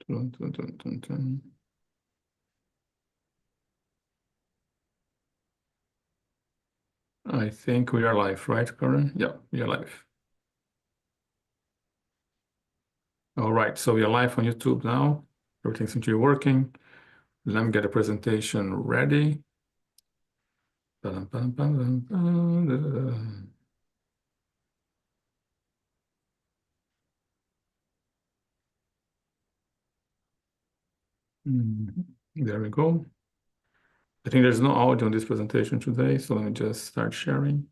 I think we are live, right, Karen? Yeah, we are live. All right, so we are live on YouTube now. Everything seems to be working. Let me get a presentation ready. There we go. I think there's no audio on this presentation today, so let me just start sharing.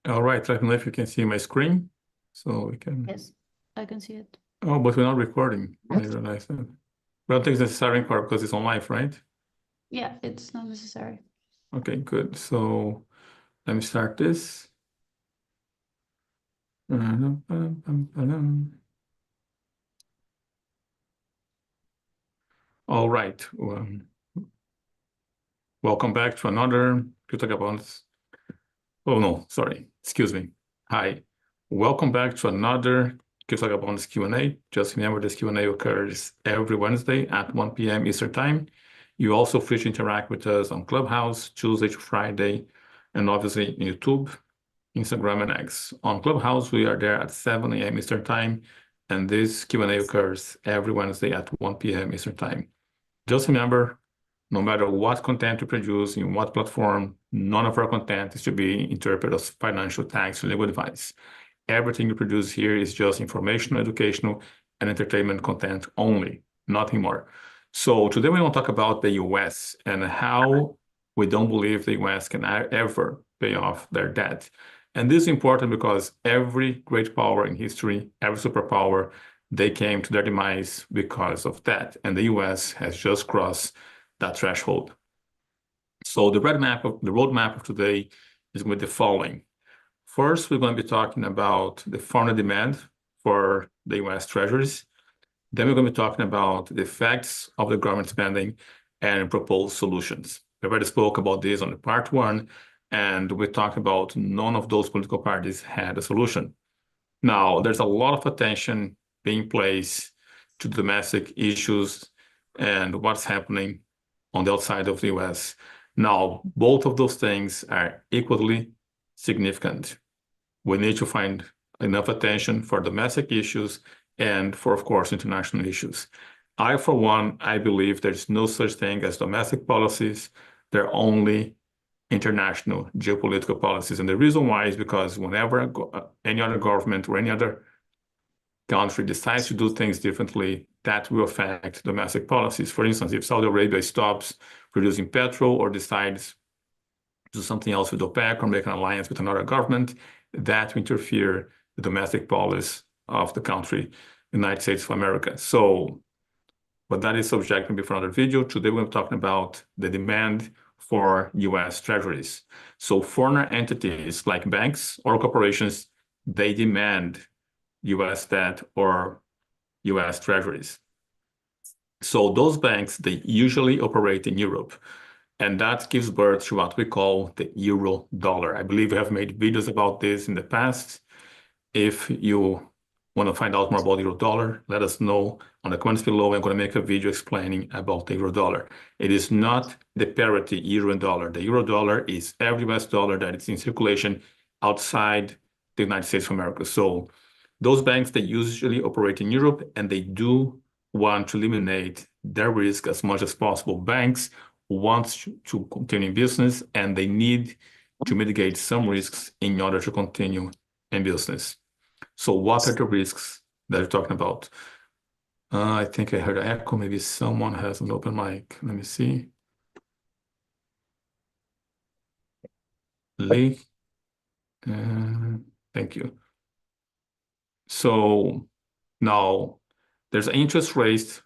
All right, let me know if you can see my screen, so we can. Yes, I can see it. Oh, but we're not recording. I realized that. But I don't think it's necessary in part because it's on live, right? Yeah, it's not necessary. Okay, good. So let me start this. All right. Welcome back to another CryptoVagabonds. Oh, no, sorry. Excuse me. Hi. Welcome back to another CryptoVagabonds Q&A. Just remember this Q&A occurs every Wednesday at 1 p.m. Eastern Time. You also free to interact with us on Clubhouse, Tuesday to Friday, and obviously YouTube, Instagram, and X. On Clubhouse, we are there at 7 a.m. Eastern Time, and this Q&A occurs every Wednesday at 1 p.m. Eastern Time. Just remember, no matter what content you produce in what platform, none of our content is to be interpreted as financial, tax, or legal advice. Everything you produce here is just informational, educational, and entertainment content only, nothing more. So today we want to talk about the US and how we don't believe the US can ever pay off their debt. And this is important because every great power in history, every superpower, they came to their demise because of that. And the US has just crossed that threshold. So the roadmap of today is going to be the following. First, we're going to be talking about the foreign demand for the US treasuries. Then we're going to be talking about the effects of the government spending and proposed solutions. We already spoke about this on the part one, and we talked about none of those political parties had a solution. Now, there's a lot of attention being placed to domestic issues and what's happening on the outside of the US. Now, both of those things are equally significant. We need to find enough attention for domestic issues and for, of course, international issues. For one, I believe there's no such thing as domestic policies. They're only international geopolitical policies. And the reason why is because whenever any other government or any other country decides to do things differently, that will affect domestic policies. For instance, if Saudi Arabia stops producing petrol or decides to do something else with OPEC or make an alliance with another government, that will interfere the domestic policy of the country, United States of America. So, but that is subject maybe for another video. Today we're talking about the demand for US treasuries. So foreign entities like banks or corporations, they demand US debt or US treasuries. So those banks, they usually operate in Europe. And that gives birth to what we call the euro dollar. I believe we have made videos about this in the past. If you want to find out more about the euro dollar, let us know on the comments below. I'm going to make a video explaining about the euro dollar. It is not the parity euro and dollar. The euro dollar is every US dollar that is in circulation outside the United States of America. So those banks, they usually operate in Europe, and they do want to eliminate their risk as much as possible. Banks want to continue in business, and they need to mitigate some risks in order to continue in business. So what are the risks that you're talking about? I think I heard an echo. Maybe someone has an open mic. Let me see. Lee. Thank you. So now there's interest rates.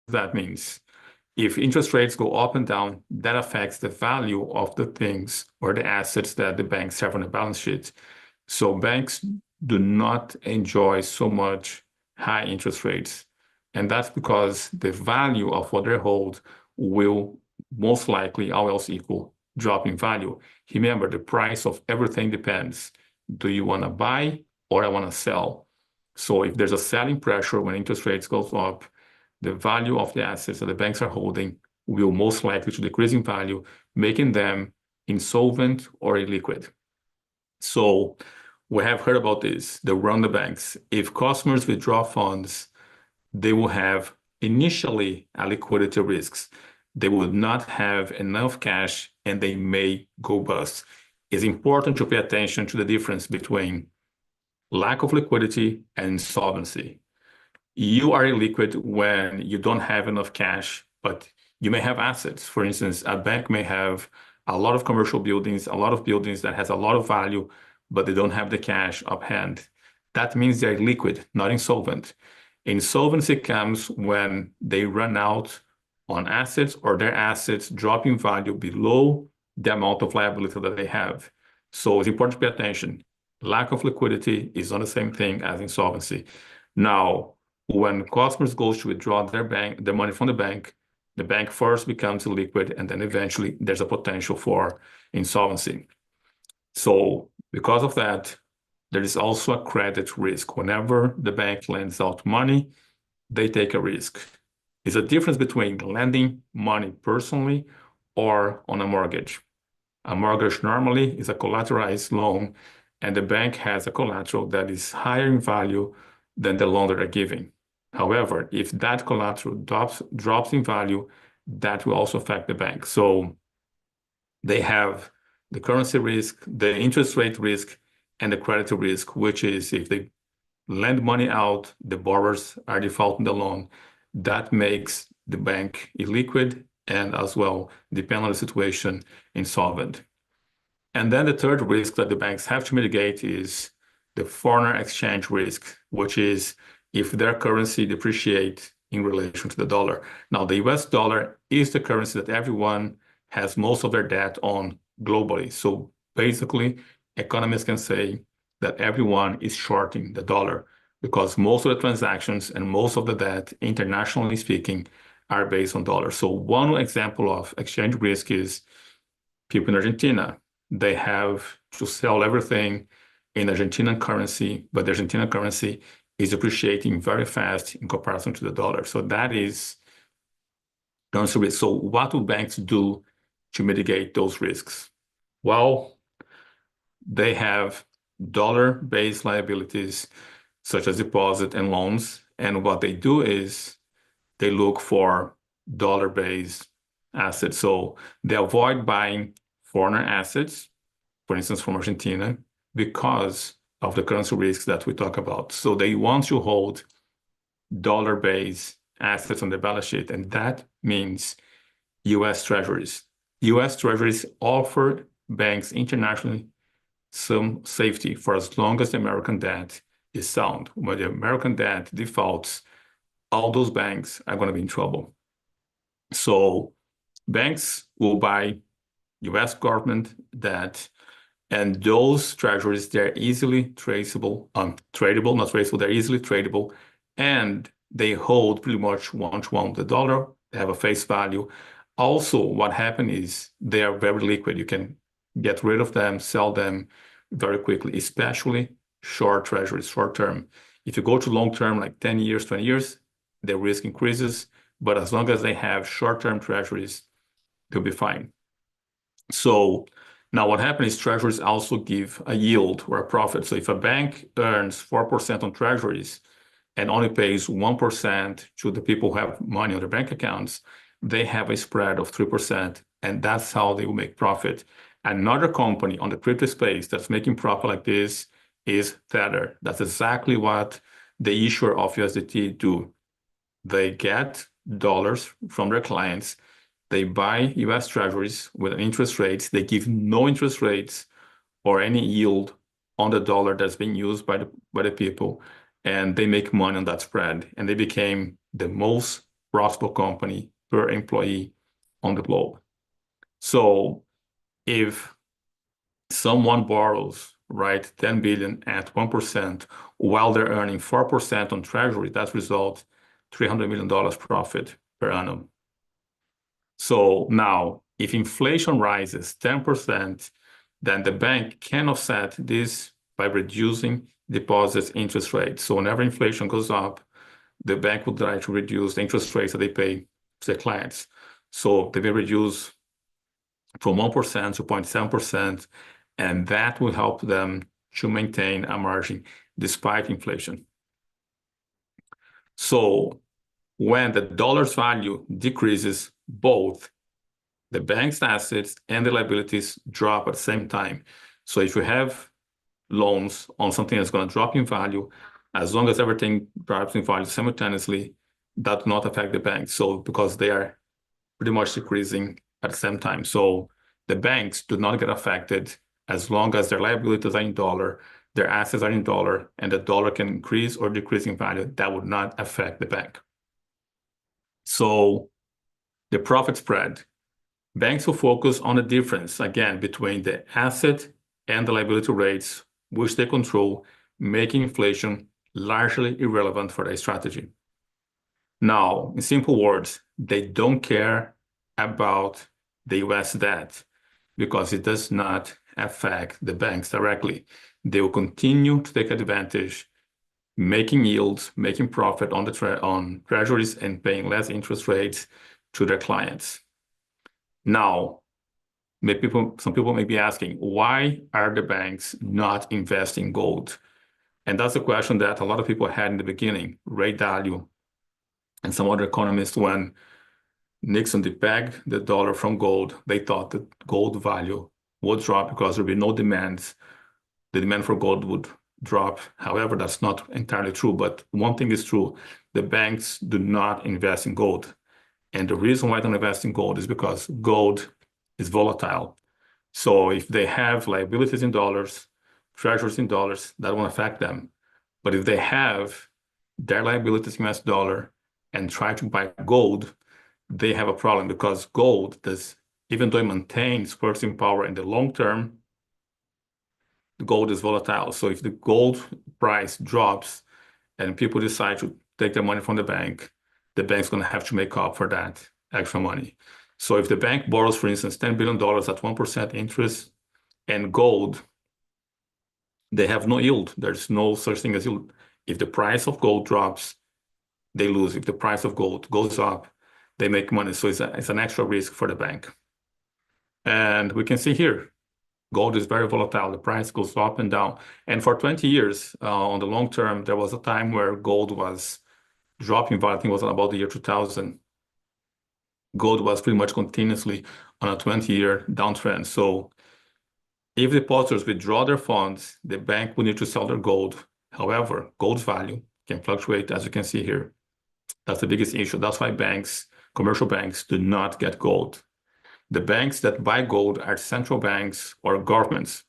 That means if interest rates go up and down, that affects the value of the things or the assets that the banks have on the balance sheet. So banks do not enjoy so much high interest rates. And that's because the value of what they hold will most likely, all else equal, drop in value, remember the price of everything depends. Do you want to buy or I want to sell? So if there's a selling pressure when interest rates goes up, the value of the assets that the banks are holding will most likely to decrease in value, making them insolvent or illiquid. So we have heard about this, the run the banks. If customers withdraw funds, they will have initially a liquidity risks. They will not have enough cash and they may go bust. It's important to pay attention to the difference between lack of liquidity and insolvency. You are illiquid when you don't have enough cash, but you may have assets. For instance, a bank may have a lot of commercial buildings, a lot of buildings that has a lot of value, but they don't have the cash up hand. That means they're liquid, not insolvent. Insolvency comes when they run out on assets or their assets drop in value below the amount of liability that they have. So it's important to pay attention. Lack of liquidity is not the same thing as insolvency. Now, when customers go to withdraw their money from the bank first becomes illiquid, and then eventually there's a potential for insolvency. So because of that, there is also a credit risk. Whenever the bank lends out money, they take a risk. It's a difference between lending money personally or on a mortgage. A mortgage normally is a collateralized loan, and the bank has a collateral that is higher in value than the loan that they're giving. However, if that collateral drops in value, that will also affect the bank. So they have the currency risk, the interest rate risk, and the credit risk, which is if they lend money out, the borrowers are defaulting the loan. That makes the bank illiquid and as well, depending on the situation, insolvent. And then the third risk that the banks have to mitigate is the foreign exchange risk, which is if their currency depreciates in relation to the dollar. Now, the US dollar is the currency that everyone has most of their debt on globally. So basically, economists can say that everyone is shorting the dollar because most of the transactions and most of the debt, internationally speaking, are based on dollars. So one example of exchange risk is people in Argentina. They have to sell everything in Argentinian currency, but the Argentinian currency is appreciating very fast in comparison to the dollar. So that is currency risk. So what do banks do to mitigate those risks? Well, they have dollar-based liabilities such as deposit and loans. And what they do is they look for dollar-based assets. So they avoid buying foreign assets, for instance, from Argentina, because of the currency risks that we talk about. So they want to hold dollar-based assets on the balance sheet, and that means US Treasuries. US Treasuries offer banks internationally some safety for as long as the American debt is sound. When the American debt defaults, all those banks are going to be in trouble. So banks will buy US government debt, and those treasuries, they're easily traceable, tradable, not traceable, they're easily tradable, and they hold pretty much one-to-one the dollar. They have a face value. Also, what happened is they are very liquid. You can get rid of them, sell them very quickly, especially short treasuries, short term. If you go to long term, like 10 years, 20 years, the risk increases. But as long as they have short-term treasuries, they'll be fine. So now what happens is treasuries also give a yield or a profit. So if a bank earns 4% on treasuries and only pays 1% to the people who have money on their bank accounts, they have a spread of 3%, and that's how they will make profit. Another company on the crypto space that's making profit like this is Tether. That's exactly what the issuer of USDT do. They get dollars from their clients. They buy US treasuries with an interest rates. They give no interest rates or any yield on the dollar that's being used by the people, and they make money on that spread. And they became the most profitable company per employee on the globe. So if someone borrows, right, 10 billion at 1% while they're earning 4% on treasury, that results $300 million profit per annum. So now If inflation rises 10%, then the bank can offset this by reducing deposits interest rates. So whenever inflation goes up, the bank would try to reduce the interest rates that they pay to their clients. So they may reduce from 1% to 0.7%, and that will help them to maintain a margin despite inflation. So when the dollar's value decreases, both the bank's assets and the liabilities drop at the same time. So if you have loans on something that's going to drop in value, as long as everything drops in value simultaneously, that will not affect the bank. So because they are pretty much decreasing at the same time. So the banks do not get affected as long as their liabilities are in dollar, their assets are in dollar, and the dollar can increase or decrease in value. That would not affect the bank. So the profit spread. Banks will focus on the difference, again, between the asset and the liability rates, which they control, making inflation largely irrelevant for their strategy. Now, in simple words, they don't care about the US debt because it does not affect the banks directly. They will continue to take advantage, making yields, making profit on on treasuries and paying less interest rates to their clients. Now, some people may be asking, why are the banks not investing in gold? And that's a question that a lot of people had in the beginning. Ray Dalio and some other economists, when Nixon depegged the dollar from gold, they thought that gold value would drop because there would be no demands. The demand for gold would drop. However, that's not entirely true. But one thing is true, the banks do not invest in gold. And the reason why they don't invest in gold is because gold is volatile. So if they have liabilities in dollars, treasuries in dollars, that won't affect them. But if they have their liabilities in US dollar and try to buy gold, they have a problem because gold does, even though it maintains purchasing power in the long term, the gold is volatile. So if the gold price drops and people decide to take their money from the bank's going to have to make up for that extra money. So if the bank borrows, for instance, $10 billion at 1% interest and gold, they have no yield. There's no such thing as yield. If the price of gold drops, they lose. If the price of gold goes up, they make money. So it's an extra risk for the bank. And we can see here, gold is very volatile. The price goes up and down. And for 20 years, on the long term, there was a time where gold was dropping value. I think it was about the year 2000. Gold was pretty much continuously on a 20-year downtrend. So if depositors withdraw their funds, the bank will need to sell their gold. However, gold's value can fluctuate, as you can see here. That's the biggest issue. That's why banks, commercial banks, do not get gold. The banks that buy gold are central banks or governments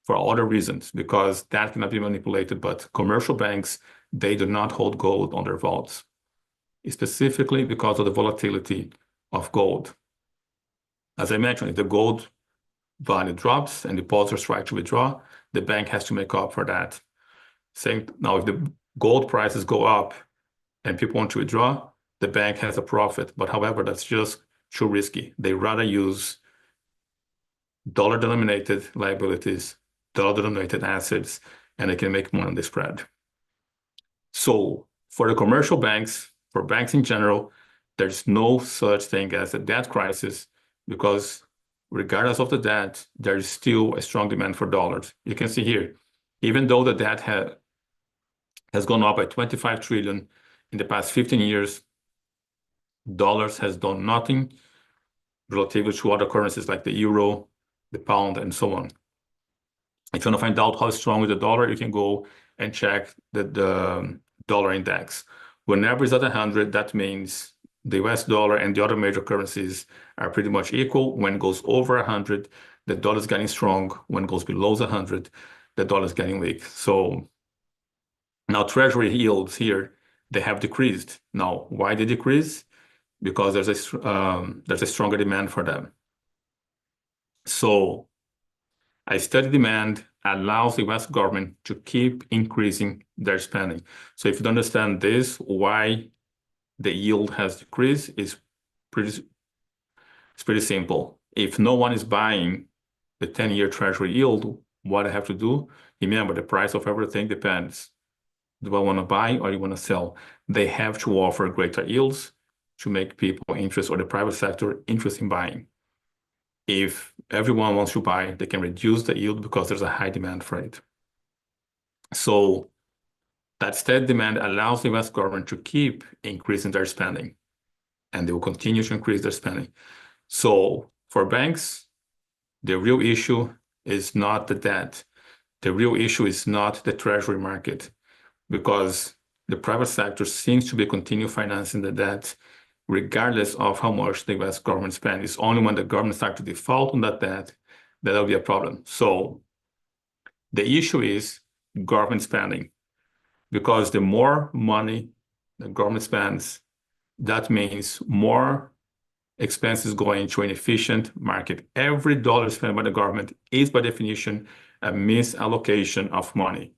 for other reasons, because that cannot be manipulated. But commercial banks, they do not hold gold on their vaults, specifically because of the volatility of gold. As I mentioned, if the gold value drops and depositors try to withdraw, the bank has to make up for that. Now, if the gold prices go up and people want to withdraw, the bank has a profit. But however, that's just too risky. They rather use dollar-denominated liabilities, dollar-denominated assets, and they can make money on the spread. So for the commercial banks, for banks in general, there's no such thing as a debt crisis because regardless of the debt, there is still a strong demand for dollars. You can see here, even though the debt has gone up by 25 trillion in the past 15 years, dollars has done nothing relative to other currencies like the euro, the pound, and so on. If you want to find out how strong is the dollar, you can go and check the dollar index. Whenever it's at 100, that means the US dollar and the other major currencies are pretty much equal. When it goes over 100, the dollar is getting strong. When it goes below 100, the dollar is getting weak. So now treasury yields here, they have decreased. Now, why they decrease? Because there's a stronger demand for them. So a steady demand allows the US government to keep increasing their spending. So if you understand this, why the yield has decreased is pretty simple. If no one is buying the 10-year Treasury yield, what I have to do? Remember, the price of everything depends. Do I want to buy or you want to sell? They have to offer greater yields to make people interested or the private sector interested in buying. If everyone wants to buy, they can reduce the yield because there's a high demand for it. So that steady demand allows the US government to keep increasing their spending, and they will continue to increase their spending. So for banks, the real issue is not the debt. The real issue is not the treasury market, because the private sector seems to be continue financing the debt regardless of how much the US government spends. It's only when the government starts to default on that debt that there'll be a problem. So the issue is government spending, because the more money the government spends, that means more expenses going into an efficient market. Every dollar spent by the government is by definition a misallocation of money.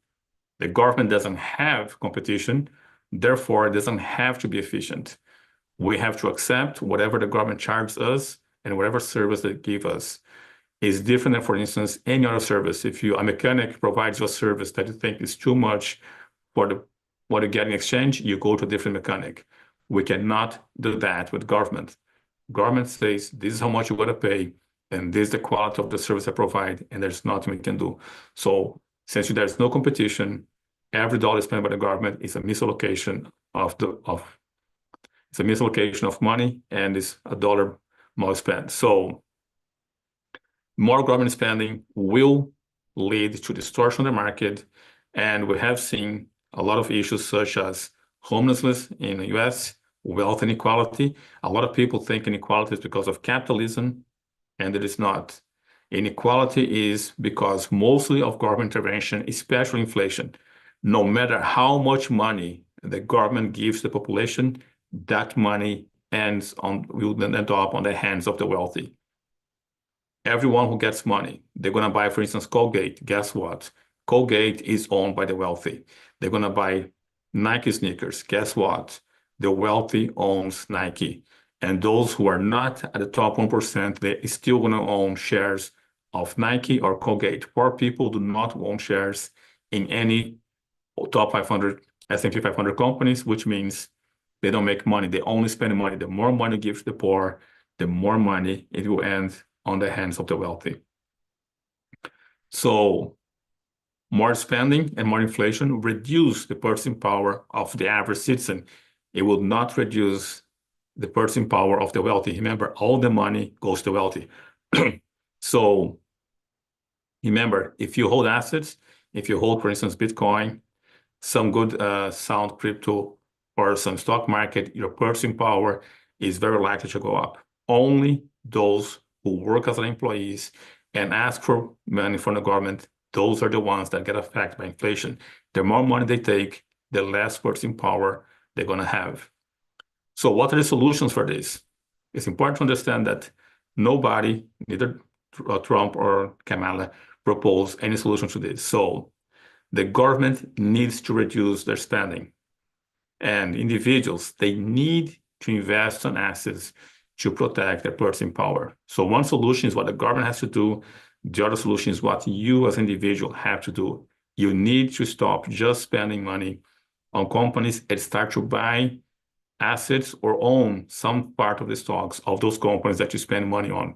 The government doesn't have competition, therefore it doesn't have to be efficient. We have to accept whatever the government charges us and whatever service they give us is different than, for instance, any other service. If a mechanic provides you a service that you think is too much for what you get in exchange, you go to a different mechanic. We cannot do that with government. Government says, this is how much you got to pay, and this is the quality of the service I provide, and there's nothing we can do. So since there's no competition, every dollar spent by the government is a misallocation of money, and it's a dollar more spent. So more government spending will lead to distortion of the market, and we have seen a lot of issues such as homelessness in the US, wealth inequality. A lot of people think inequality is because of capitalism, and it is not. Inequality is because mostly of government intervention, especially inflation. No matter how much money the government gives the population, that money will end up on the hands of the wealthy. Everyone who gets money, they're going to buy, for instance, Colgate. Guess what? Colgate is owned by the wealthy. They're going to buy Nike sneakers. Guess what? The wealthy owns Nike. And those who are not at the top 1%, they're still going to own shares of Nike or Colgate. Poor people do not own shares in any top 500 S&P 500 companies, which means they don't make money. They only spend money. The more money you give to the poor, the more money it will end on the hands of the wealthy. So more spending and more inflation reduce the purchasing power of the average citizen. It will not reduce the purchasing power of the wealthy. Remember, all the money goes to the wealthy. So remember, if you hold assets, if you hold, for instance, Bitcoin, some good sound crypto, or some stock market, your purchasing power is very likely to go up. Only those who work as employees and ask for money from the government, those are the ones that get affected by inflation. The more money they take, the less purchasing power they're going to have. So what are the solutions for this? It's important to understand that nobody, neither Trump or Kamala, proposed any solution to this. So the government needs to reduce their spending. And individuals, they need to invest on assets to protect their purchasing power. So one solution is what the government has to do. The other solution is what you as an individual have to do. You need to stop just spending money on companies and start to buy assets or own some part of the stocks of those companies that you spend money on.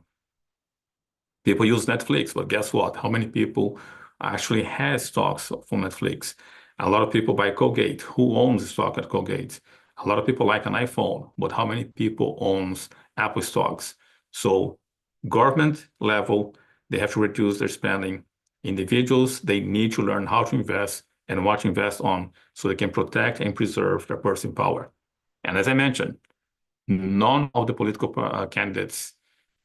People use Netflix, but guess what? How many people actually has stocks from Netflix? A lot of people buy Colgate. Who owns the stock at Colgate? A lot of people like an iPhone, but how many people owns Apple stocks? So government level, they have to reduce their spending. Individuals, they need to learn how to invest and what to invest on so they can protect and preserve their purchasing power. And as I mentioned, none of the political candidates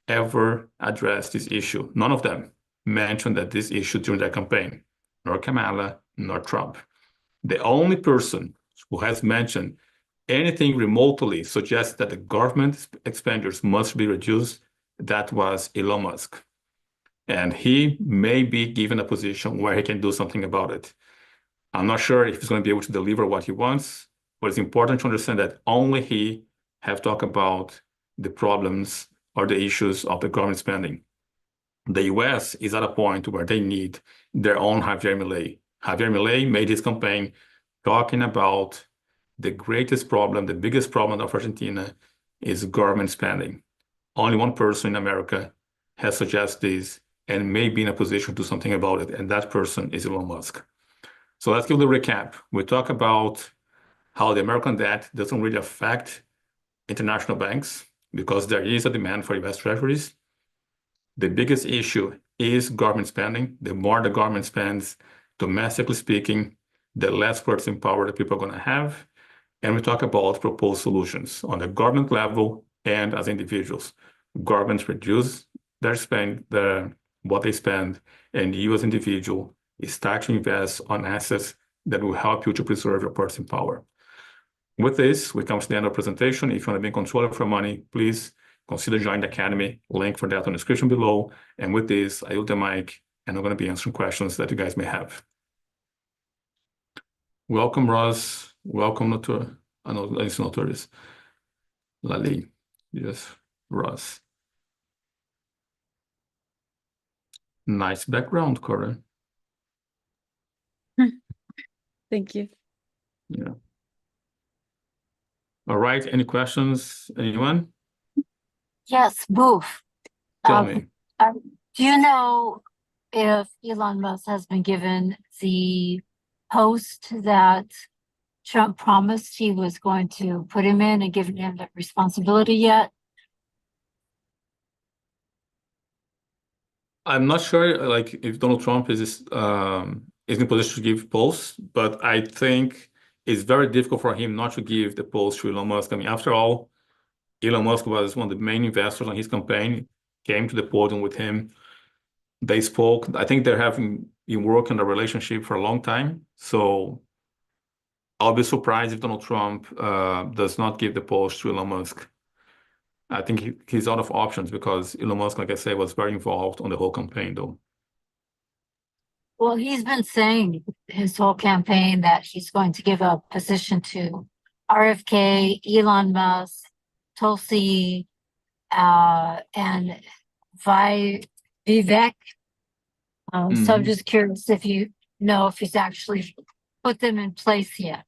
ever addressed this issue. None of them mentioned that this issue during their campaign, nor Kamala, nor Trump. The only person who has mentioned anything remotely suggests that the government expenditures must be reduced, that was Elon Musk. And he may be given a position where he can do something about it. I'm not sure if he's going to be able to deliver what he wants, but it's important to understand that only he have talked about the problems are the issues of the government spending. The US is at a point where they need their own Javier Milei. Javier Milei made his campaign talking about the greatest problem, the biggest problem of Argentina is government spending. Only one person in America has suggested this and may be in a position to do something about it, and that person is Elon Musk. So let's give the recap. We talk about how the American debt doesn't really affect international banks because there is a demand for US treasuries. The biggest issue is government spending. The more the government spends, domestically speaking, the less purchasing power that people are going to have. And we talk about proposed solutions on the government level and as individuals. Governments reduce their spend, what they spend, and you as an individual start to invest on assets that will help you to preserve your purchasing power. With this, we come to the end of the presentation. If you want to be in control of your money, please consider joining the Academy. Link for that on the description below. And with this, I yield the mic, and I'm going to be answering questions that you guys may have. Welcome, Ross. Welcome, Notor. I know it's Notorious. Lali. Yes, Ross. Nice background, Cora. Thank you. Yeah. All right. Any questions? Anyone? Yes, Boof. Tell me. Do you know if Elon Musk has been given the post that Trump promised he was going to put him in and given him the responsibility yet? I'm not sure, like, if Donald Trump is in a position to give posts, but I think it's very difficult for him not to give the post to Elon Musk. I mean, after all, Elon Musk was one of the main investors on his campaign, came to the podium with him. They spoke. I think they're having been working on a relationship for a long time. So I'll be surprised if Donald Trump does not give the post to Elon Musk. I think he's out of options because Elon Musk, like I say, was very involved on the whole campaign, though. Well, he's been saying his whole campaign that he's going to give a position to RFK, Elon Musk, Tulsi, and Vivek. So I'm just curious if you know if he's actually put them in place yet.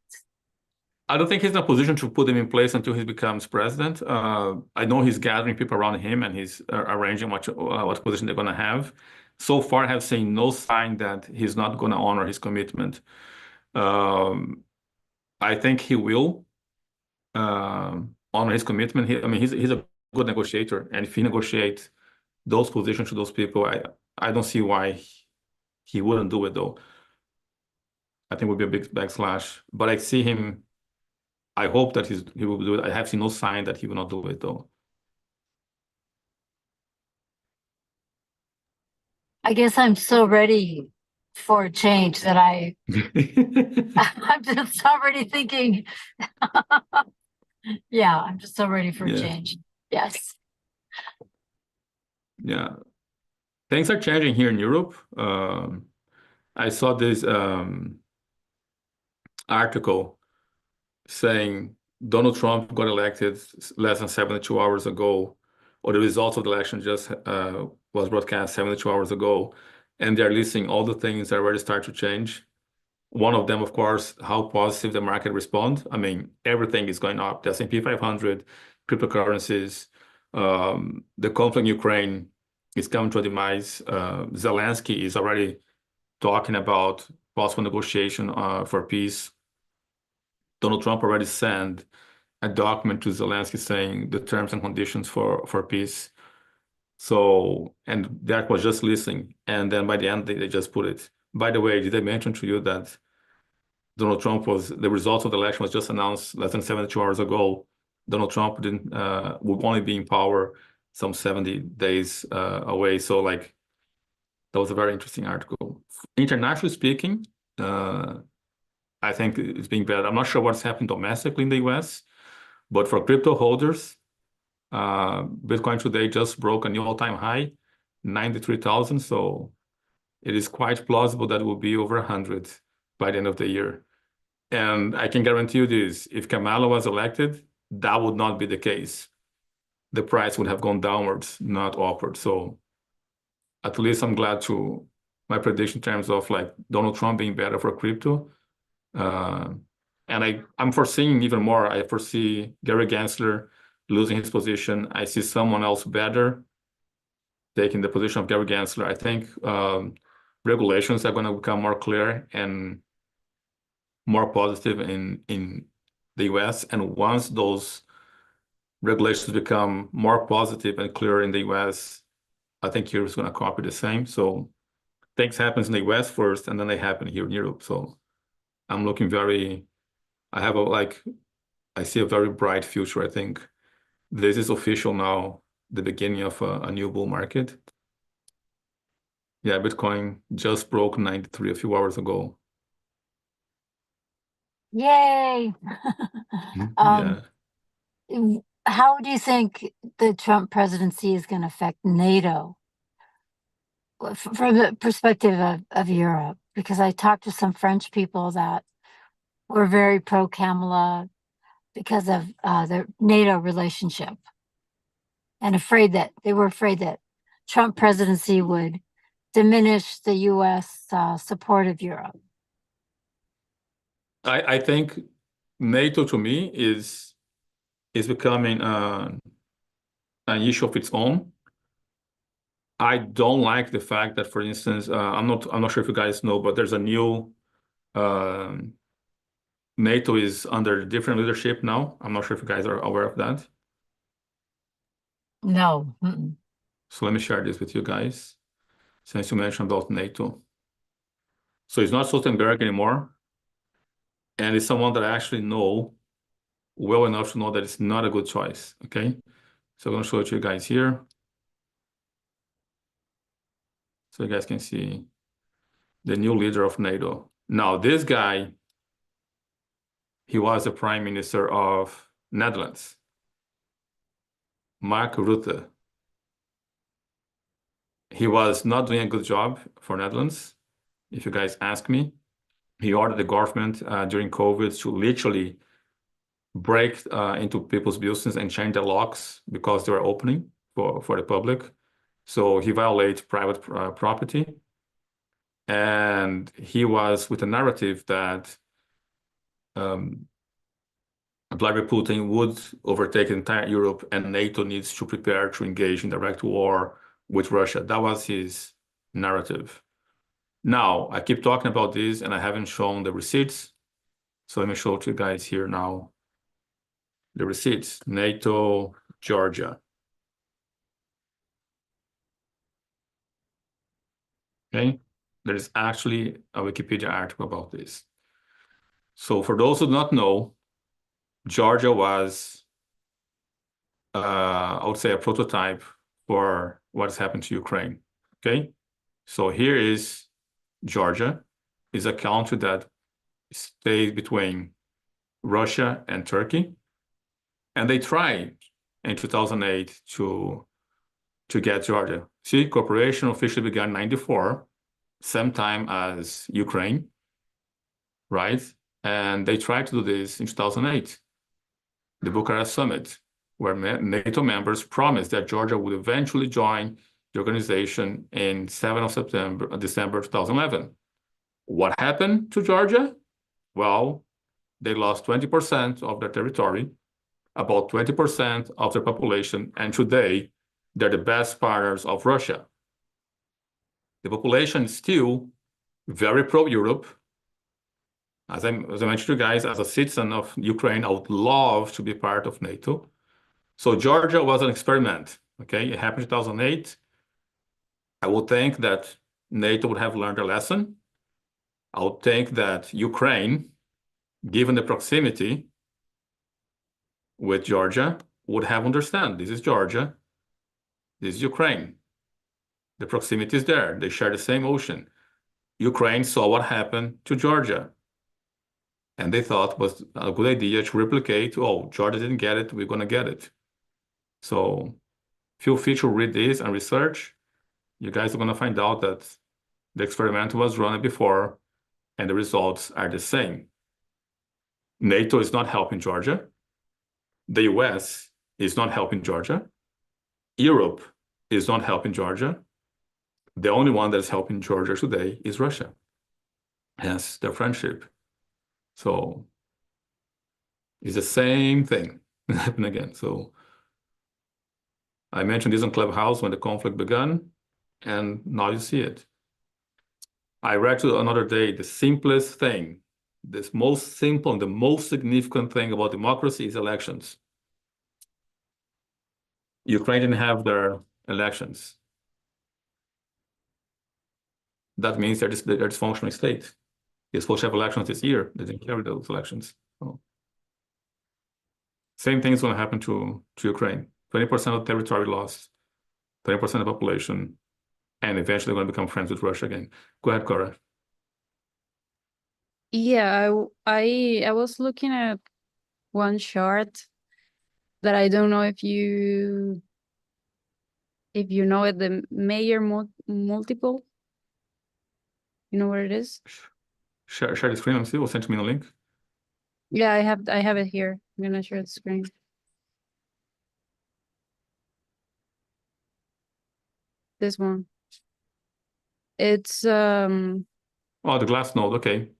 I don't think he's in a position to put them in place until he becomes president. I know he's gathering people around him and he's arranging what position they're going to have. So far, I have seen no sign that he's not going to honor his commitment. I think he will honor his commitment. He's a good negotiator, and if he negotiates those positions to those people, I don't see why he wouldn't do it, though. I think it would be a big backslash. But I see him. I hope that he will do it. I have seen no sign that he will not do it, though. I guess I'm so ready for a change that I'm just already thinking, yeah, I'm just so ready for a change. Yes. Yeah. Things are changing here in Europe. I saw this article saying Donald Trump got elected less than 72 hours ago, or the results of the election just was broadcast 72 hours ago, and they're listing all the things that already start to change. One of them, of course, how positive the market responds. I mean, everything is going up. The S&P 500, cryptocurrencies, the conflict in Ukraine is coming to a demise. Zelensky is already talking about possible negotiation for peace. Donald Trump already sent a document to Zelensky saying the terms and conditions for peace. So, and that was just listening. And then by the end, they just put it. By the way, did I mention to you that Donald Trump the results of the election was just announced less than 72 hours ago. Donald Trump would only be in power some 70 days away. So like, that was a very interesting article. Internationally speaking, I think it's being better. I'm not sure what's happening domestically in the US, but for crypto holders, Bitcoin today just broke a new all-time high, 93,000. So it is quite plausible that it will be over 100 by the end of the year. And I can guarantee you this, if Kamala was elected, that would not be the case. the price would have gone downwards, not upward. So at least I'm glad to my prediction in terms of like Donald Trump being better for crypto. And I'm foreseeing even more. I foresee Gary Gensler losing his position. I see someone else better taking the position of Gary Gensler. I think regulations are going to become more clear and more positive in the US. And once those regulations become more positive and clear in the US, I think Europe is going to copy the same. So things happen in the US first, and then they happen here in Europe. So I'm looking I see a very bright future. I think this is official now, the beginning of a new bull market. Yeah, Bitcoin just broke 93 a few hours ago. Yay! Yeah. How do you think the Trump presidency is going to affect NATO from the perspective of Europe? Because I talked to some French people that were very pro Kamala because of their NATO relationship, and they were afraid that Trump presidency would diminish the U.S. Support of Europe. I think NATO to me is becoming an issue of its own. I don't like the fact that, for instance, I'm not sure if you guys know, but there's a new NATO is under different leadership now. I'm not sure if you guys are aware of that. No. So let me share this with you guys, since you mentioned about NATO. So it's not Stoltenberg anymore, and it's someone that I actually know well enough to know that it's not a good choice, okay? So I'm going to show it to you guys here. So you guys can see the new leader of NATO. Now, this guy, he was the Prime Minister of Netherlands, Mark Rutte. He was not doing a good job for Netherlands, if you guys ask me. He ordered the government during COVID to literally break into people's business and change the locks because they were opening for the public. So he violated private property. And he was with a narrative that Vladimir Putin would overtake entire Europe and NATO needs to prepare to engage in direct war with Russia. That was his narrative. Now, I keep talking about this and I haven't shown the receipts. So let me show to you guys here now the receipts. NATO, Georgia. Okay, there is actually a Wikipedia article about this. So for those who do not know, Georgia was, I would say, a prototype for what has happened to Ukraine. Okay, so here is Georgia. Is a country that stays between Russia and Turkey, and they tried in 2008 to get Georgia. See, cooperation officially began in 94, same time as Ukraine, right? And they tried to do this in 2008, the Bucharest Summit, where NATO members promised that Georgia would eventually join the organization in 7th of December 2011. What happened to Georgia? Well, they lost 20% of their territory, about 20% of their population, and today they're the best partners of Russia. The population is still very pro-Europe. As I mentioned to you guys, as a citizen of Ukraine, I would love to be part of NATO. So Georgia was an experiment, okay? It happened in 2008. I would think that NATO would have learned a lesson. I would think that Ukraine, given the proximity with Georgia, would have understand. This is Georgia. This is Ukraine. The proximity is there. They share the same ocean. Ukraine saw what happened to Georgia. And they thought it was a good idea to replicate, oh, Georgia didn't get it, we're going to get it. So feel free to read this and research. You guys are going to find out that the experiment was run before and the results are the same. NATO is not helping Georgia. The US is not helping Georgia. Europe is not helping Georgia. The only one that's helping Georgia today is Russia, hence their friendship. So it's the same thing happening again. So I mentioned this on Clubhouse when the conflict began, and now you see it. I read to another day the simplest thing, this most simple and the most significant thing about democracy is elections. Ukraine didn't have their elections. That means they're dysfunctional state. They're supposed to have elections this year. They didn't carry those elections. So, same thing is going to happen to Ukraine. 20% of territory lost, 20% of population, and eventually going to become friends with Russia again. Go ahead, Cora. Yeah, I was looking at one chart that I don't know if you know it, the Mayer multiple. You know what it is? Share the screen and see. We'll send me a link. Yeah, I have it here. I'm gonna share the screen. This one. It's Oh, the glass node. Okay.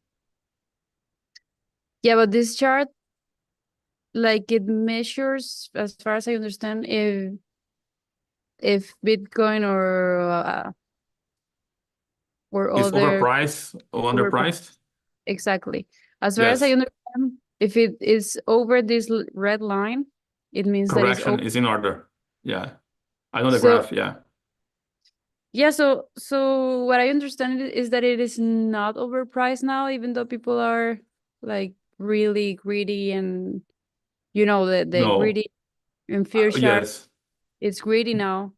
yeah, but this chart, like, it measures, as far as I understand, if Bitcoin or Is other overpriced or overpriced. underpriced? Exactly. As far as I Yes. understand, if it is over this red line, it means that it's Correction over. is in order. Yeah. I know the So graph. Yeah. yeah, so what I understand is that it is not overpriced now, even though people are like really greedy, and the No. greedy and fear chart, Yes. it's greedy now.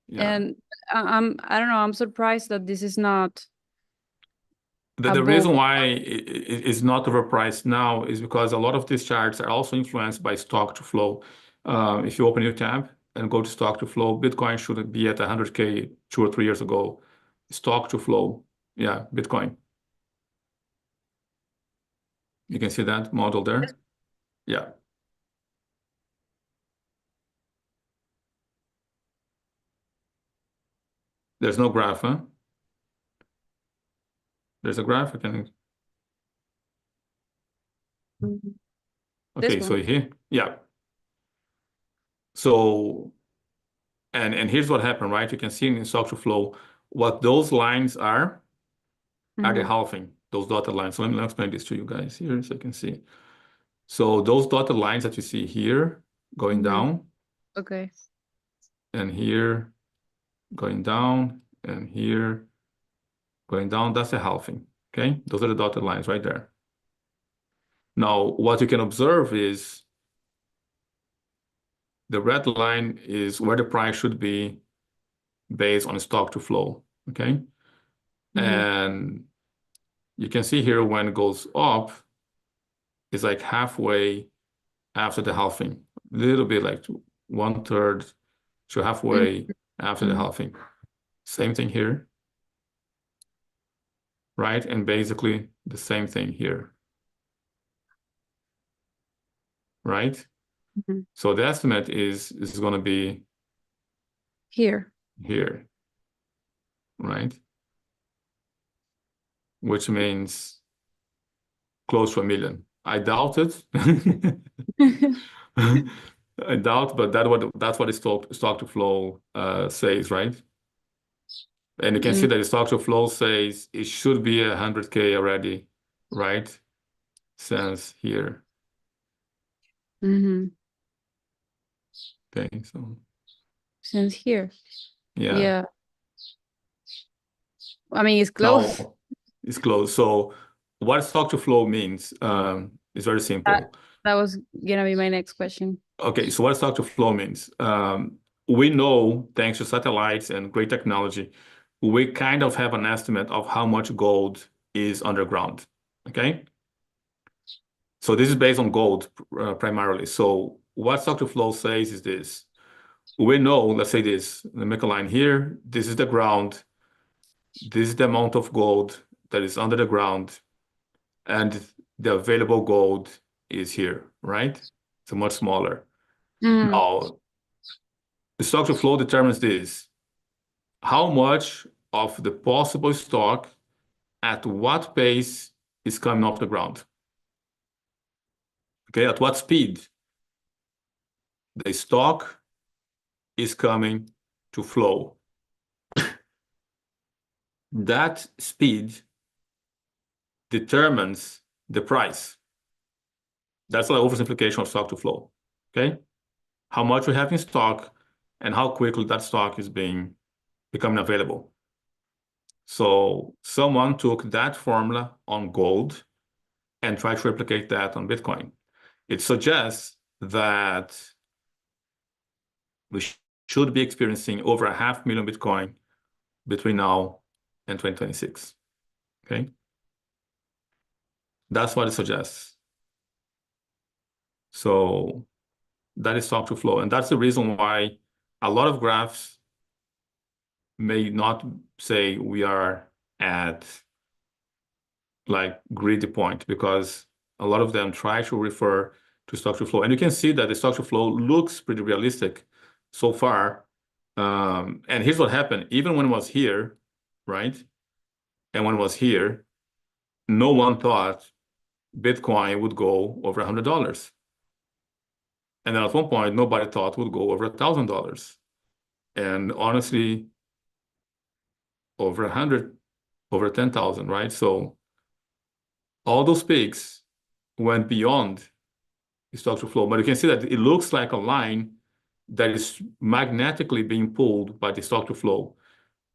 Yeah. And I don't know, I'm surprised that this is not The above. reason why it is not overpriced now is because a lot of these charts are also influenced by stock to flow. If you open your tab and go to stock to flow, Bitcoin should be at 100K 2 or 3 years ago. Stock to flow. Yeah, Bitcoin. You can see that model there. Yeah. There's no graph, huh? There's a graph. I can. This Okay, so one. here, yeah. So, and here's what happened, right? You can see in stock to flow what those lines are the Mhm. halving, those dotted lines. So let me explain this to you guys here so you can see. So those dotted lines that you see here going Mhm. down Okay. and here going down and here going down, that's the halving. Okay, those are the dotted lines right there. Now, what you can observe is the red line is where the price should be based on stock to flow. Okay, Mhm. and you can see here when it goes up, it's like halfway after the halving, a little bit like 1/3 to halfway after the Mhm. halving. Same thing here, right? And basically the same thing here, right? Mhm. So the estimate is going to be Here. here, right? Which means close to 1 million. I doubt it. I doubt, but that's what the stock to flow says, right? And you can see Mm, that the stock to flow says it should be 100K already, right? Since here. mhm. Okay, so Since here. yeah. Yeah. I mean, it's close. Now it's closed. So what stock to flow means is very That simple. that was gonna be my next question. Okay, so what stock to flow means? We know, thanks to satellites and great technology, we kind of have an estimate of how much gold is underground. Okay, so this is based on gold primarily. So what stock to flow says is this: we know, let's say this, let me make a line here. This is the ground. This is the amount of gold that is under the ground, and the available gold is here, right? So much smaller. Mm, Now, the stock to flow determines this. How much of the possible stock at what pace is coming off the ground? Okay, at what speed the stock is coming to flow. That speed determines the price. That's like oversimplification of stock to flow. Okay, how much we have in stock and how quickly that stock is becoming available. So someone took that formula on gold and tried to replicate that on Bitcoin. It suggests that we should be experiencing over 500,000 Bitcoin between now and 2026. Okay, that's what it suggests. So that is stock to flow, and that's the reason why a lot of graphs may not say we are at like greedy point, because a lot of them try to refer to stock to flow, and you can see that the stock to flow looks pretty realistic so far. And here's what happened: even when it was here, right, and when it was here, no one thought Bitcoin would go over $100. And then at one point, nobody thought would go over $1,000. And honestly, over 100, over 10,000, right? So all those peaks went beyond the stock to flow. But you can see that it looks like a line that is magnetically being pulled by the stock to flow,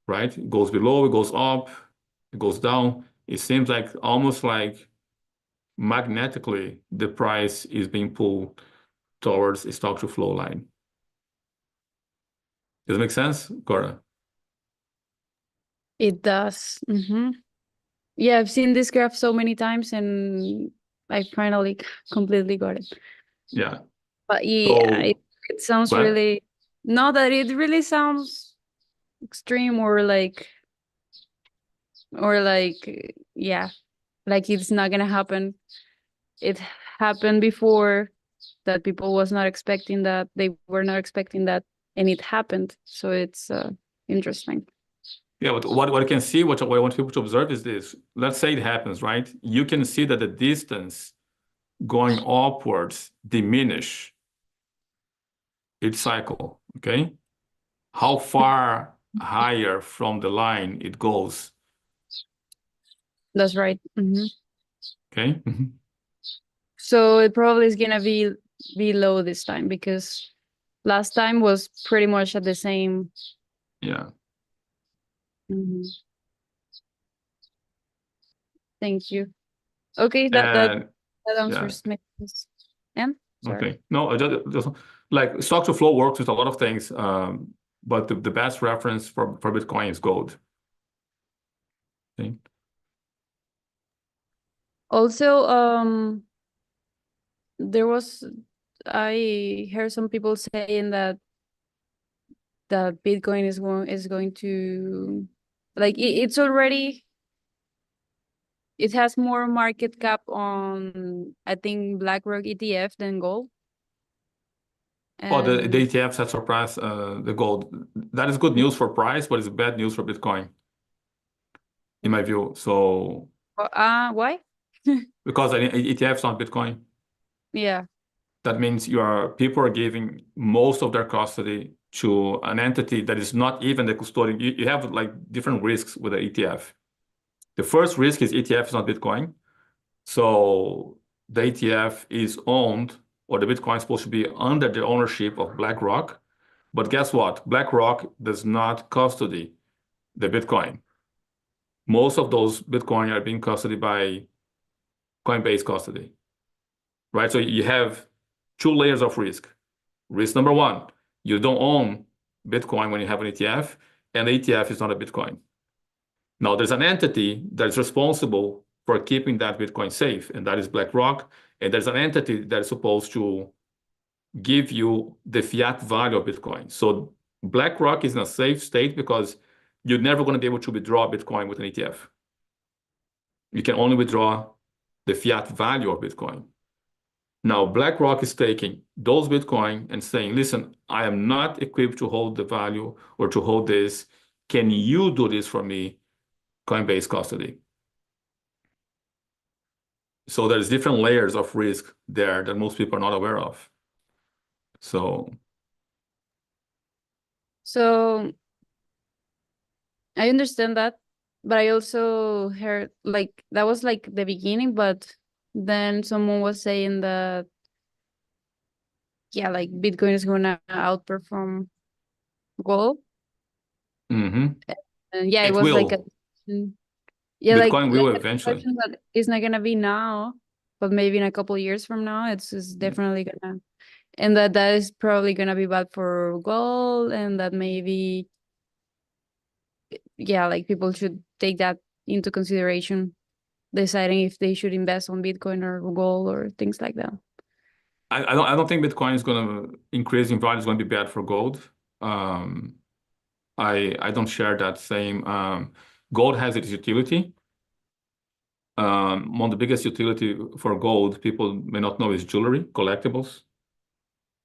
right? It goes below, it goes up, it goes down. It seems like almost like magnetically the price is being pulled towards a stock to flow line. Does it make sense, Cora? It does. Yeah, I've seen this graph so many times and I finally completely got it. Yeah. But yeah, So, it sounds but really, not that it really sounds extreme or like, yeah, like it's not gonna happen. It happened before that people was not expecting that, they were not expecting that, and it happened. So it's interesting. yeah, what I can see, what I want people to observe is this. Let's say it happens, right? You can see that the distance going upwards diminish each cycle, okay? How far higher from the line it goes, That's right. okay? So it probably is gonna be low this time because last time was pretty much at the same. Yeah. Mhm. Thank you. Okay, And that yeah, answers my questions. And sorry. okay. No, just like stock to flow works with a lot of things, but the best reference for Bitcoin is gold. Okay. Also, there was, I heard some people saying that Bitcoin is going to, like it's already, it has more market cap on, I think, BlackRock ETF than gold. Oh, the And ETFs have surpassed the gold. That is good news for price, but it's bad news for Bitcoin, in my view. So why? because an ETF is not Bitcoin, Yeah. that means people are giving most of their custody to an entity that is not even the custodian. You have like different risks with the ETF. The first risk is ETF is not Bitcoin. So the ETF is owned, or the Bitcoin is supposed to be under the ownership of BlackRock. But guess what? BlackRock does not custody the Bitcoin. Most of those Bitcoin are being custodied by Coinbase custody, right? So you have two layers of risk. Risk number one, you don't own Bitcoin when you have an ETF, and the ETF is not a Bitcoin. Now, there's an entity that is responsible for keeping that Bitcoin safe, and that is BlackRock. And there's an entity that is supposed to give you the fiat value of Bitcoin. So BlackRock is in a safe state because you're never going to be able to withdraw Bitcoin with an ETF. You can only withdraw the fiat value of Bitcoin. Now, BlackRock is taking those Bitcoin and saying, listen, I am not equipped to hold the value or to hold this. Can you do this for me? Coinbase custody. So there's different layers of risk there that most people are not aware of. So I understand that, but I also heard like that was like the beginning, but then someone was saying that yeah, like Bitcoin is gonna outperform gold. mhm. And yeah, it It was like a will. yeah, Bitcoin will like a eventually. perception that it's not gonna be now, but maybe in a couple years from now, it's definitely gonna, and that is probably gonna be bad for gold, and that maybe yeah, like people should take that into consideration, deciding if they should invest on Bitcoin or gold or things like that. I don't think Bitcoin is going to increase in value is going to be bad for gold. Um, I don't share that same. Gold has its utility. One of the biggest utility for gold, people may not know, is jewelry, collectibles.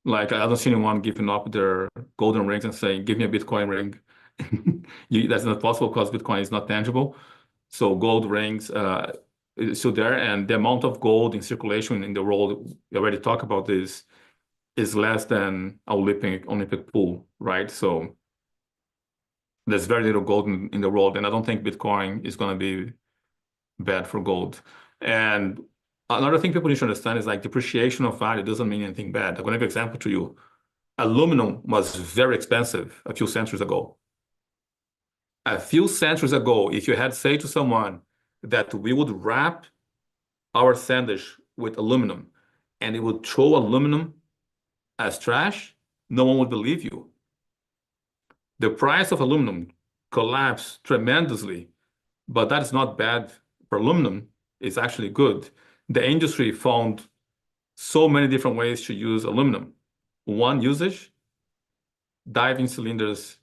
Like I don't see anyone giving up their golden rings and saying, "Give me a Bitcoin ring." That's not possible because Bitcoin is not tangible. So gold rings is still there, and the amount of gold in circulation in the world, we already talked about this, is less than Olympic pool, right? So there's very little gold in the world, and I don't think Bitcoin is going to be bad for gold. And another thing people need to understand is like depreciation of value doesn't mean anything bad. I'm going to give an example to you. Aluminum was very expensive a few centuries ago. A few centuries ago, if you had said to someone that we would wrap our sandwich with aluminum and it would throw aluminum as trash, no one would believe you. The price of aluminum collapsed tremendously, but that is not bad for aluminum. It's actually good. The industry found so many different ways to use aluminum. One usage, diving cylinders,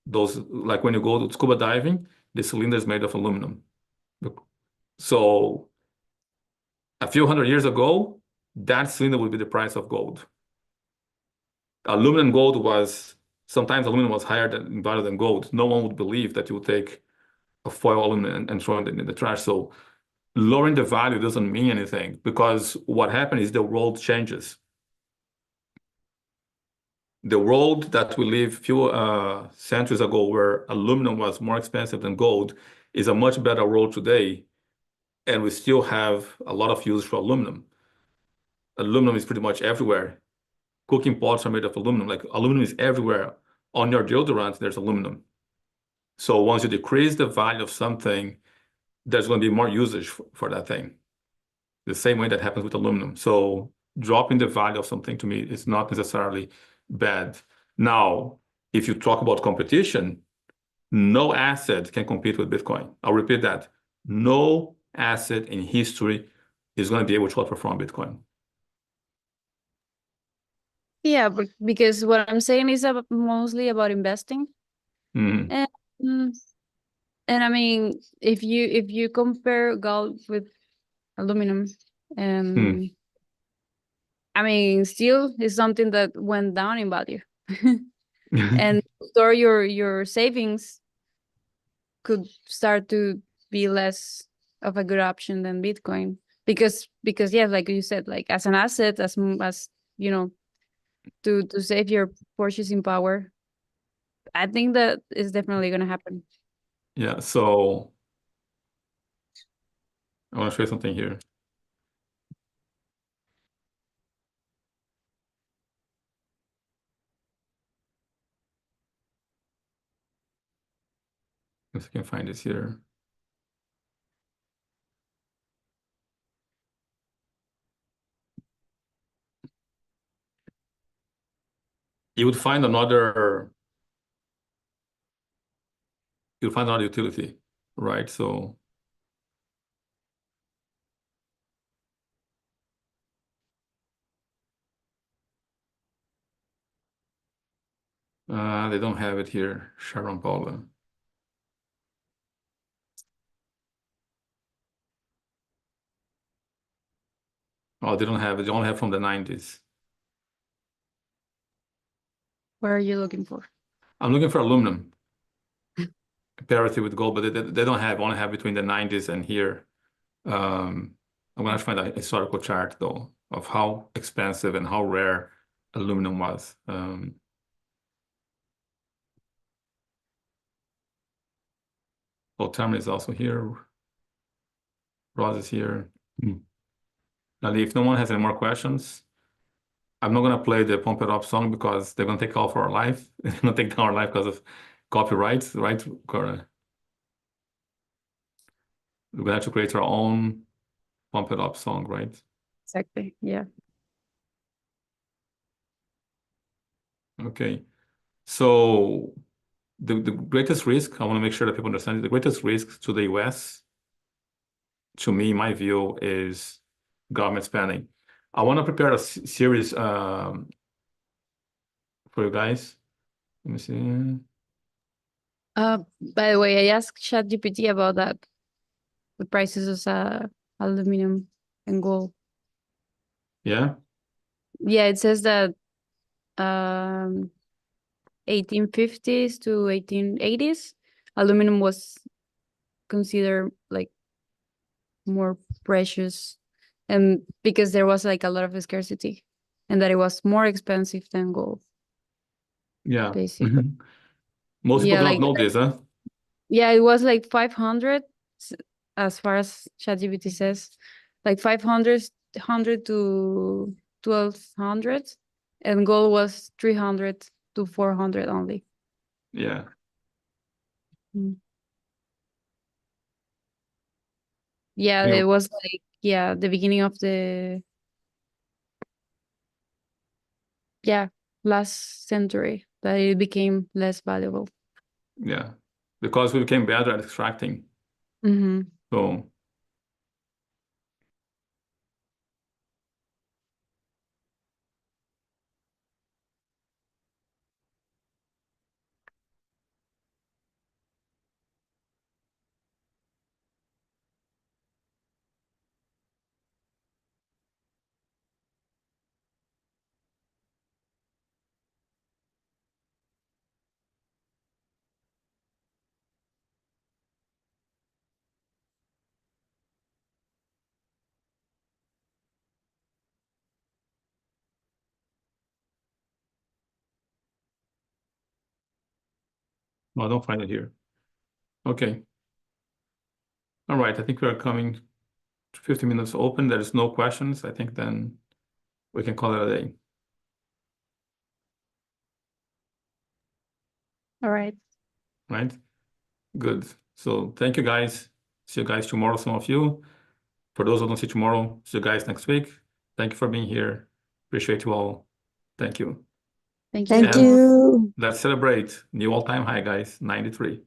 those like when you go to scuba diving, the cylinder is made of aluminum. So a few hundred years ago, that cylinder would be the price of gold. Aluminum gold was sometimes aluminum was higher than value than gold. No one would believe that you would take a foil aluminum and throw it in the trash. So lowering the value doesn't mean anything because what happened is the world changes. The world that we live few centuries ago, where aluminum was more expensive than gold, is a much better world today, and we still have a lot of use for aluminum. Aluminum is pretty much everywhere. Cooking pots are made of aluminum. Like aluminum is everywhere. On your deodorant, there's aluminum. So once you decrease the value of something, there's going to be more usage for that thing. The same way that happens with aluminum. So dropping the value of something to me is not necessarily bad. Now, if you talk about competition, no asset can compete with Bitcoin. I'll repeat that. No asset in history is going to be able to outperform Bitcoin. Yeah, but because what I'm saying is mostly about investing. Mhm. And and I mean, if you compare gold with aluminum, Hmm. I mean, steel is something that went down in value, and store your savings could start to be less of a good option than Bitcoin because yeah, like you said, like as an asset, as you know, to save your purchasing power, I think that is definitely gonna happen. Yeah, so I want to show you something here. If I can find this here. You would find another utility, right? So they don't have it here, Sharon Paula. Oh, they don't have it. They only have from the 90s. What are you looking for? I'm looking for aluminum parity with gold, but they don't have, only have between the 90s and here. I'm gonna have to find a historical chart though of how expensive and how rare aluminum was. Terminal is also here. Ross is here. Now, if no one has any more questions, I'm not gonna play the Pump It Up song because they're gonna take off our life. They're gonna take down our life because of copyrights, right? We're gonna have to create our own Pump It Up song, right? Exactly. Yeah. Okay. So the greatest risk, I want to make sure that people understand, the greatest risk to the US, to me, my view, is government spending. I want to prepare a series for you guys. Let me see. By the way, I asked ChatGPT about that, the prices of aluminum and gold. Yeah. Yeah, it says that 1850s to 1880s, aluminum was considered like more precious, and because there was like a lot of scarcity, and that it was more expensive than gold, Yeah. basically. Most people Yeah, don't like know this, huh? yeah, it was like 500 as far as ChatGPT says, like 500 to 1200, and gold was 300 to 400 only. Yeah. Yeah, Yeah. it was like, yeah, the beginning of the, yeah, last century that it became less valuable. Yeah. Because we became better at extracting. Mm-hmm. So no, I don't find it here. Okay. All right. I think we are coming to 50 minutes open. There is no questions. I think then we can call it a day. All right. Right? Good. So thank you guys. See you guys tomorrow, some of you. For those who don't see tomorrow, see you guys next week. Thank you for being here. Appreciate you all. Thank you. Thank you. Thank And you. let's celebrate new all-time high, guys. 93.